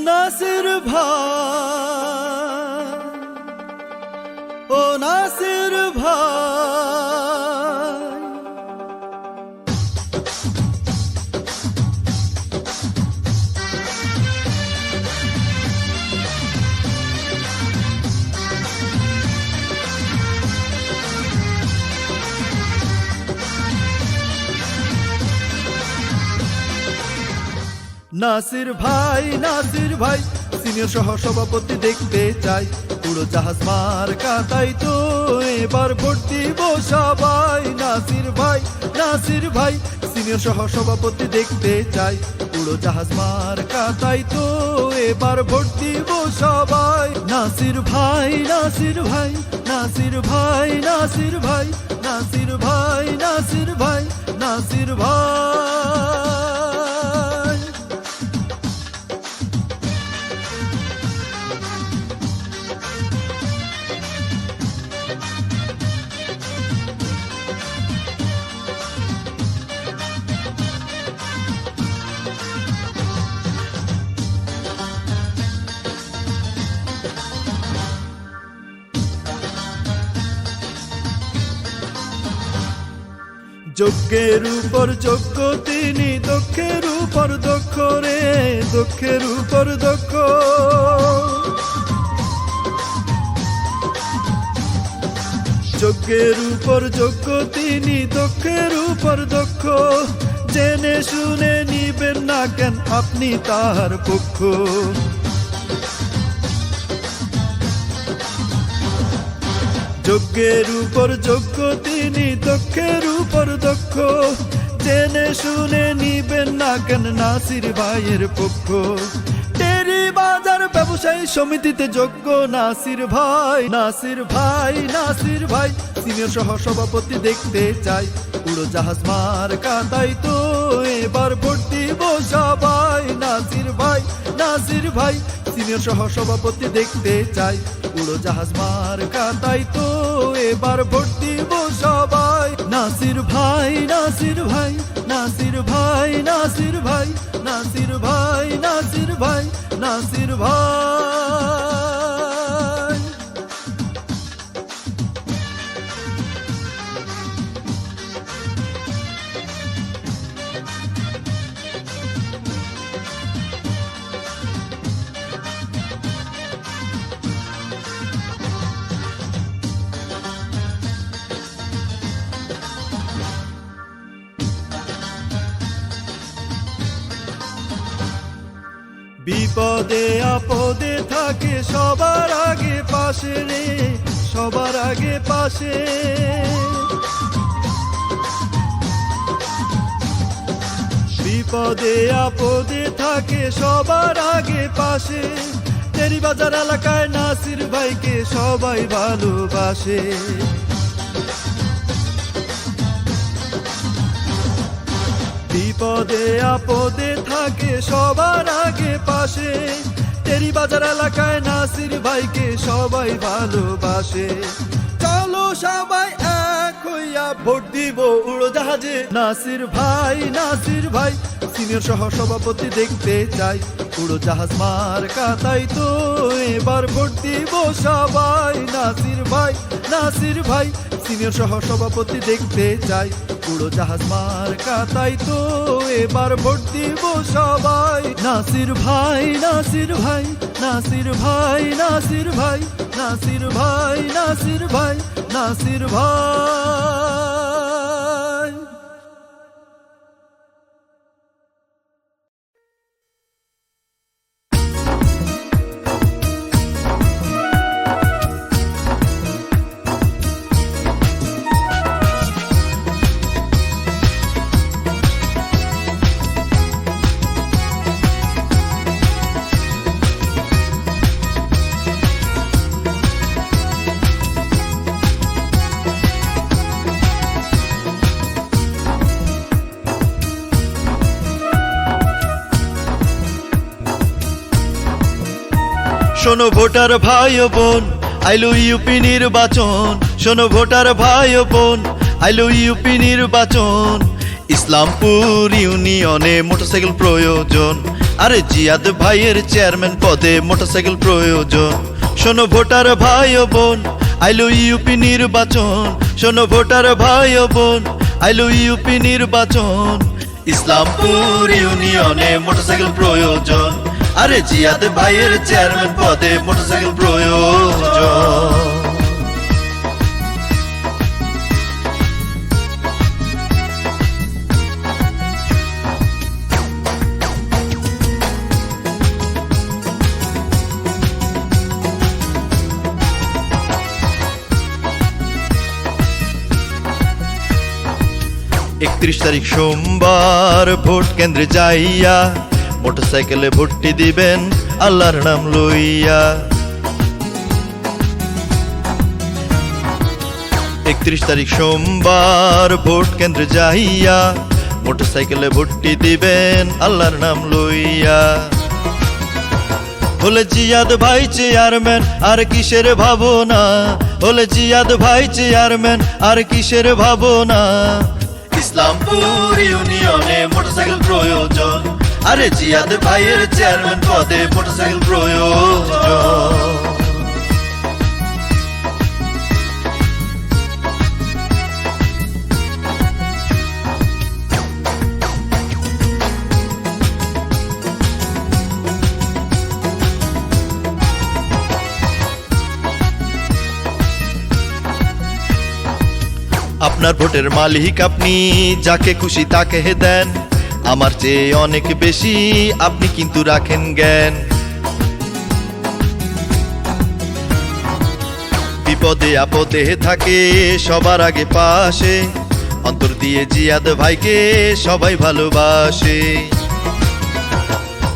নাসির ভাই, ও নাসির ভাই, নাসির ভাই, নাসির ভাই, সিনিয়র সহ সভাপতি দেখতে চাই, উড়োজাহাজ মার্কা, তাই তো এবার ভোট দিব সবাই। নাসির ভাই, নাসির ভাই, সিনিয়র সহ সভাপতি দেখতে চাই, উড়োজাহাজ মার্কা, তাই তো এবার ভোট দিব সবাই। নাসির ভাই, নাসির ভাই, নাসির ভাই, নাসির ভাই, নাসির ভাই, নাসির ভাই, নাসির ভাই। যোগ্যের উপর যোগ্য তিনি, দক্ষের উপর দক্ষ রে, দক্ষের উপর দক্ষ। যোগ্যের উপর যোগ্য তিনি, দক্ষের উপর দক্ষ, জেনে শুনে নিবেন না কেন আপনি তাহার পক্ষ। যোগ্যের উপর যোগ্য তিনি, দক্ষের উপর দক্ষ, জেনে শুনে নিবেন না কেন নাসির ভাইয়ের পক্ষ। টেরি বাজার ব্যবসায়ী সমিতিতে যোগ্য নাসির ভাই, নাসির ভাই, নাসির ভাই, সিনিয়র সহ সভাপতি দেখতে চাই, উড়োজাহাজ মার্কা, তাই তো এবার ভোট দিব সবাই। নাসির ভাই, নাসির ভাই, সিনিয়র সহ সভাপতি দেখতে চাই, উড়োজাহাজ মার্কা, তাই তো এবার ভোট দিব সবাই। নাসির ভাই, নাসির ভাই, নাসির ভাই, নাসির ভাই, নাসির ভাই, নাসির ভাই, নাসির ভাই। বিপদে আপদে থাকে সবার আগে পাশে রে, সবার আগে পাশে। বিপদে আপদে থাকে সবার আগে পাশে, টেরি বাজার এলাকায় নাসির ভাইকে সবাই ভালোবাসে। বিপদে আপদে থাকে সবার আগে পাশে, টেরি বাজার এলাকায় নাসির ভাইকে সবাই ভালোবাসে। চলো সবাই এক হইয়া ভোট দিব উড়োজাহাজে। নাসির ভাই, নাসির ভাই, সিনিয়র সহ সভাপতি দেখতে চাই, উড়োজাহাজ মার্কা, তাই তো এবার ভোট দিব সবাই। নাসির ভাই, নাসির ভাই, সিনিয়র সহ সভাপতি দেখতে চাই, উড়োজাহাজ মার্কা, তাই তো এবার ভোট দিব সবাই। নাসির ভাই, নাসির ভাই, নাসির ভাই, নাসির ভাই, নাসির ভাই, নাসির ভাই, নাসির ভাই। শোনো ভোটার ভাই ও বোন, আইলো ইউপি নির্বাচন। শোনো ভোটার ভাই ও বোন, আইলো ইউপি নির্বাচন। ইসলামপুর ইউনিয়নে মোটরসাইকেল প্রয়োজন, আরে জিয়াদ ভাইয়ের চেয়ারম্যান পদে মোটরসাইকেল প্রয়োজন। শোনো ভোটার ভাই ও বোন, আইলো ইউপি নির্বাচন। শোনো ভোটার ভাই ও বোন, আইলো ইউপি নির্বাচন। ইসলামপুর ইউনিয়নে মোটরসাইকেল প্রয়োজন, আরে জিয়াদ ভাইয়ের চেয়ারম্যান পদে মোটরসাইকেল প্রয়োজন। 31 তারিখ সোমবার ভোট কেন্দ্রে যাইয়া মোটরসাইকেলে ভোটটি দিবেন আল্লাহর নাম লইয়া। 31 তারিখ সোমবার ভোট কেন্দ্রে যাইয়া মোটরসাইকেলে ভোটটি দিবেন আল্লাহর নাম লইয়া। হলে জিয়াদ ভাই চেয়ারম্যান আর কিসের ভাবনা, হলে জিয়াদ ভাই চেয়ারম্যান আর কিসের ভাবনা। ইসলামপুর ইউনিয়নে মোটরসাইকেল প্রয়োজন, আরে জিয়াদ ভাইয়ের চেয়ারম্যান পদে মোটরসাইকেল প্রয়োজন। আপনার ভোটের মালিক আপনি, যাকে খুশি তাকে দেন, আমার চেয়ে অনেক বেশি আপনি কিন্তু রাখেন জ্ঞান। বিপদে আপদে থাকে সবার আগে পাশে, অন্তর দিয়ে জিয়াদ ভাইকে সবাই ভালোবাসে।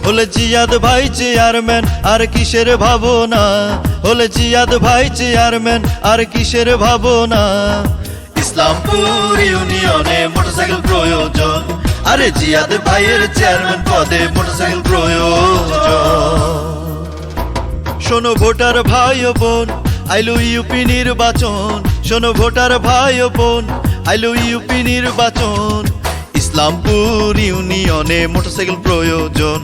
হলে জিয়াদ ভাই চেয়ারম্যান আর কিসের ভাবনা, হলে জিয়াদ ভাই চেয়ারম্যান আর কিসের ভাবনা। ইসলামপুর ইউনিয়নে মোটরসাইকেল প্রয়োজন, আরে জিয়াদ ভাইয়ের চেয়ারম্যান পদে মোটরসাইকেল প্রয়োজন। শোনো ভোটার ভাই ও বোন, আইলো ইউপি নির্বাচন। শোনো ভোটার ভাই ও বোন, আইলো ইউপি নির্বাচন। ইসলামপুর ইউনিয়নে মোটরসাইকেল প্রয়োজন,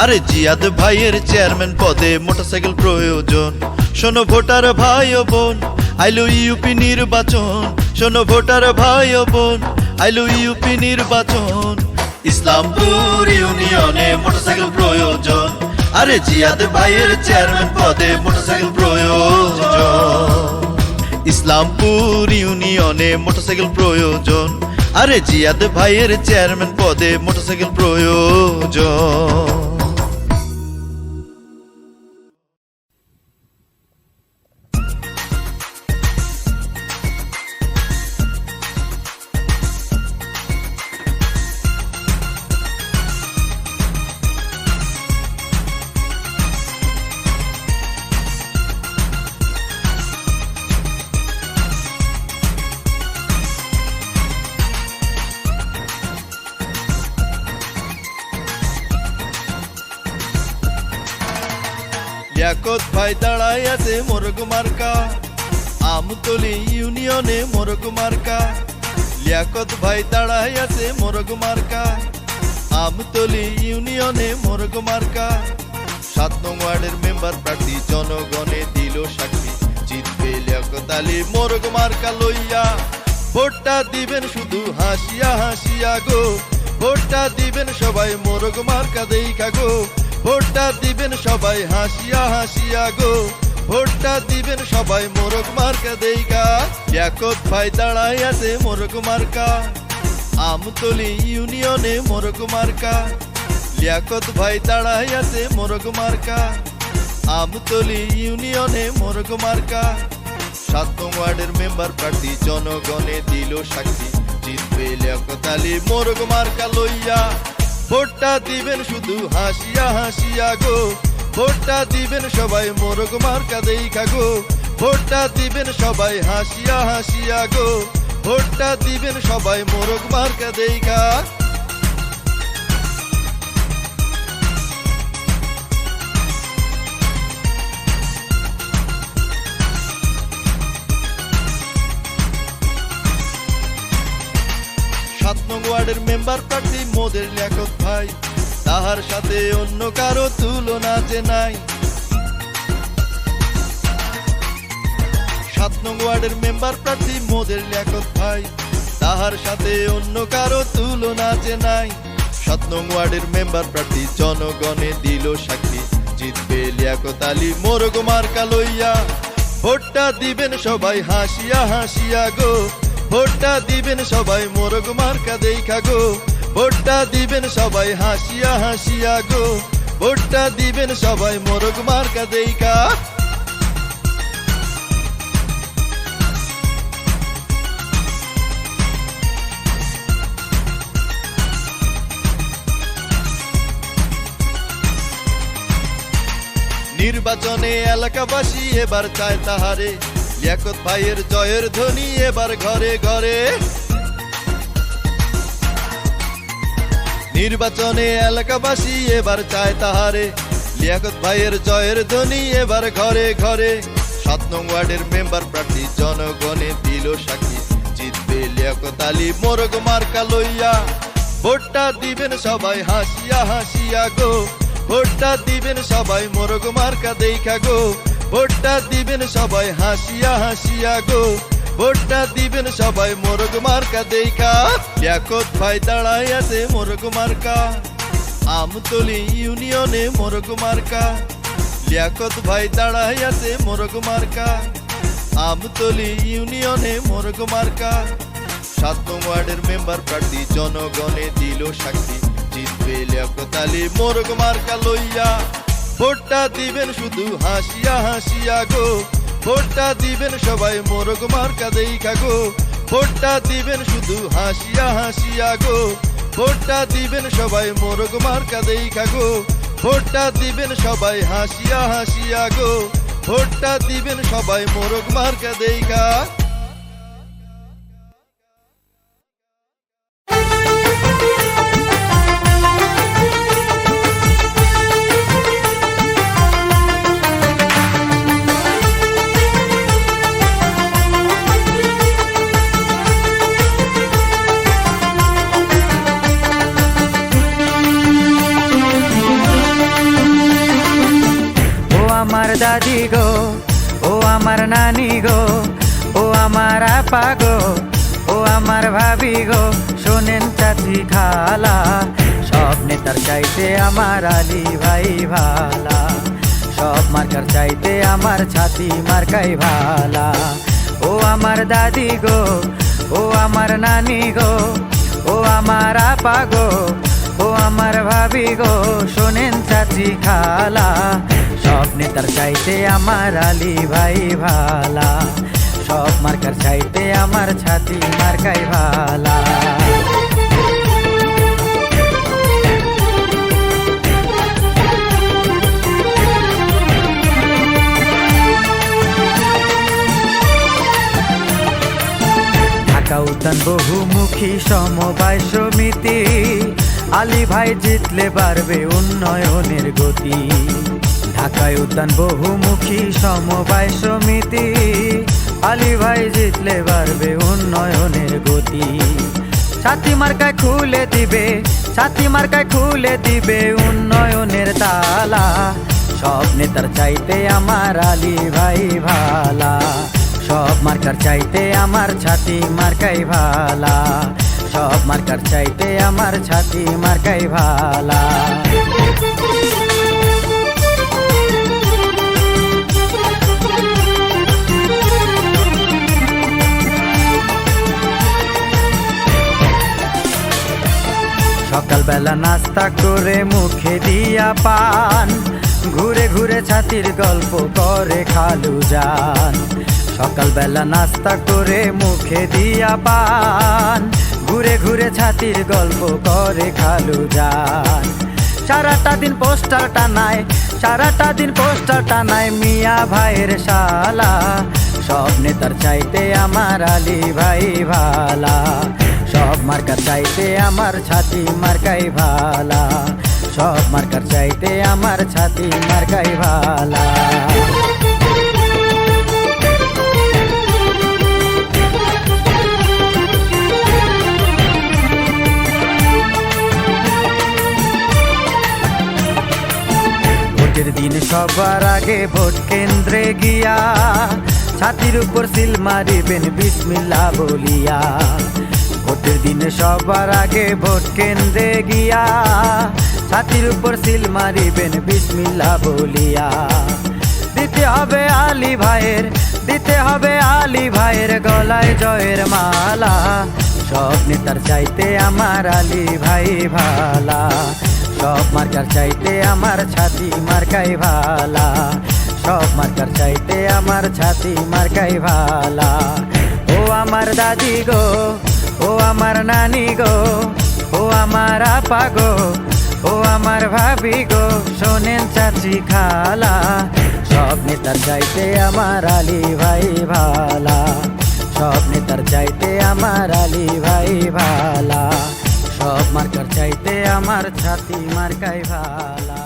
আরে জিয়াদ ভাইয়ের চেয়ারম্যান পদে মোটরসাইকেল প্রয়োজন। শোনো ভোটার ভাই ও বোন, আইলো ইউপি নির্বাচন। শোনো ভোটার ভাই ও বোন, আইলো ইউপি নির্বাচন। ইসলামপুর ইউনিয়নে মোটরসাইকেল প্রয়োজন, আরে জিয়াদ ভাইয়ের চেয়ারম্যান পদে মোটরসাইকেল প্রয়োজন। ইসলামপুর ইউনিয়নে মোটরসাইকেল প্রয়োজন, আরে জিয়াদ ভাইয়ের চেয়ারম্যান পদে মোটরসাইকেল প্রয়োজন। লিয়াকত ভাই দাঁড়াই আছে মোরগ মার্কা, আমতলি ইউনিয়নে মোরগ মার্কা। লিয়াকত ভাই দাঁড়াই আছে মোরগ মার্কা, আমতলি ইউনিয়নে মোরগ মার্কা। 7 নং ওয়ার্ডের মেম্বার প্রার্থী জনগণে দিল সাক্ষী, জিতবে লিয়াকত আলী মোরগ মার্কা লইয়া। ভোটটা দিবেন শুধু হাসিয়া হাসিয়া গো, ভোটটা দিবেন সবাই মোরগ মার্কা দেইখা গো। ভোটটা দিবেন সবাই হাসিয়া হাসিয়া গো, ভোটটা দিবেন সবাই মোরগ মার্কা দেইখা। লিয়াকত ভাই দাঁড়াই আছে মোরগ মার্কা, আমতলি ইউনিয়নে মোরগ মার্কা। লিয়াকত ভাই দাঁড়াই আছে মোরগ মার্কা, আমতলি ইউনিয়নে মোরগ মার্কা। 7 নং ওয়ার্ডের মেম্বার প্রার্থী জনগণে দিল সাক্ষী, জিতবে লিয়াকত আলী মোরগ মার্কা লইয়া। ভোটটা দিবেন শুধু হাসিয়া হাসিয়া গো, ভোটটা দিবেন সবাই মোরগ মার্কা দেইখা গো। ভোটটা দিবেন সবাই হাসিয়া হাসিয়া গো, ভোটটা দিবেন সবাই মোরগ মার্কা দেইখা। মেম্বার প্রার্থী মোদের লিয়াকত ভাই, তাহার সাথে অন্য কারো তুলনা যে নাই। 7 নং ওয়ার্ডের মেম্বার প্রার্থী মোদের লিয়াকত ভাই, তাহার সাথে অন্য কারো তুলনা যে নাই। 7 নং ওয়ার্ডের মেম্বার প্রার্থী জনগণে দিল সাক্ষী, জিতবে লিয়াকত আলী মোরগ মার্কা লইয়া। ভোটটা দিবেন সবাই হাসিয়া হাসিয়া গো, ভোটটা দিবেন সবাই মোরগ মার্কা দেইখা গো, ভোটটা দিবেন সবাই হাসিয়া হাসিয়া গো, ভোটটা দিবেন সবাই মোরগ মার্কা দেইখা। নির্বাচনে এলাকাবাসী এবার চায় তাহারে, লিয়াকত ভাইয়ের জয়ের ধ্বনি এবার ঘরে ঘরে। নির্বাচনে এলাকাবাসী এবার চায় তাহারে, লিয়াকত ভাইয়ের জয়ের ধ্বনি এবার ঘরে ঘরে। 7 নং ওয়ার্ডের মেম্বার প্রার্থী জনগণে দিল সাক্ষী, জিতবে লিয়াকত আলী মোরগ মার্কা লইয়া। ভোটটা দিবেন সবাই হাসিয়া হাসিয়া গো, ভোটটা দিবেন সবাই মোরগ মার্কা দেইখা গো, ভোটটা দিবেন সবাই হাসিয়া হাসিয়া গো, ভোটটা দিবেন সবাই মোরগ মার্কা দেইখা। লিয়াকত ভাই দাঁড়াই আছে মোরগ মার্কা, আমতলী ইউনিয়নে মোরগ মার্কা। লিয়াকত ভাই দাঁড়াই আছে মোরগ মার্কা, আমতলী ইউনিয়নে মোরগ মার্কা। 7 নং ওয়ার্ডের মেম্বার প্রার্থী জনগণে দিল সাক্ষী, জিতবে লিয়াকত আলী মোরগ মার্কা লইয়া। ভোটটা দিবেন শুধু হাসিয়া হাসিয়া গো, ভোটটা দিবেন সবাই মোরগ মার্কা দেইখা গো, ভোটটা দিবেন শুধু হাসিয়া হাসিয়া গো, ভোটটা দিবেন সবাই মোরগ মার্কা দেইখা গো, ভোটটা দিবেন সবাই হাসিয়া হাসিয়া গো, ভোটটা দিবেন সবাই মোরগ মার্কা দেইখা। আমার দাদি গো, ও আমার নানি গো, ও আমার আপা গো, ও আমার ভাবি গো, শোনেন চাচি খালা, সব নেতার চাইতে আমার আলী ভাই ভালা, সব মার্কার চাইতে আমার ছাতি মার্কাই ভালা। ও আমার দাদি গো, ও আমার নানি গো, ও আমার আপা গো, ও আমার ভাবি গো, শোনেন চাচি খালা, সব নেতার চাইতে আমার আলী ভাই ভালা, সব মার্কার চাইতে আমার ছাতি মার্কাই ভালা। ঢাকা উদ্যান বহুমুখী সমবায় সমিতি, আলী ভাই জিতলে বাড়বে উন্নয়নের গতি। ঢাকায় উদ্যান বহুমুখী সমবায় সমিতি, আলী ভাই জিতলে বাড়বে উন্নয়নের গতি। ছাতি মার্কায় খুলে দিবে, ছাতি মার্কায় খুলে দিবে উন্নয়নের তালা, সব নেতার চাইতে আমার আলী ভাই ভালা, সব মার্কার চাইতে আমার ছাতি মার্কাই ভালা, সব মার্কার চাইতে আমার ছাতি মার্কাই ভালা। সকালবেলা নাস্তা করে মুখে দিয়া পান, ঘুরে ঘুরে ছাতির গল্প করে খালু যান। সকালবেলা নাস্তা করে মুখে দিয়া পান, ঘুরে ঘুরে ছাতির গল্প করে খালু যান। সারাটা দিন পোস্টার টানায়, সারাটা দিন পোস্টার টানায় মিয়া ভাইয়ের শালা, সব নেতার চাইতে আমার আলী ভাই ভালা, সব মার্কার চাইতে আমার ছাতি মার্কাই ভালা, সব মার্কার চাইতে আমার ছাতি মার্কাই ভালা। সবার আগে ভোট কেন্দ্রে গিয়া ছাতির উপর সিল মারিবেন বিসমিল্লাহ বলিয়া। ভোটের দিনে সবার আগে ভোট কেন্দ্রে গিয়া ছাতির উপর সিল মারিবেন বিসমিল্লাহ বলিয়া। দিতে হবে আলী ভাইয়ের, দিতে হবে আলী ভাইয়ের গলায় জয়ের মালা। সব নেতার চাইতে আমার আলী ভাই ভালা, সব মার্কার চাইতে আমার ছাতি মার্কাই ভালা, সব মার্কার চাইতে আমার ছাতি মার্কাই ভালা। ও আমার দাদি গো, ও আমার নানি গো, ও আমার আপা গো, ও আমার ভাবি গো, শোনেন চাচি খালা, সব নেতার চাইতে আমার আলী ভাই ভালা, সব নেতার চাইতে আমার আলী ভাই ভালা, সব মার্কার চাইতে আমার ছাতি মার্কাই ভালা।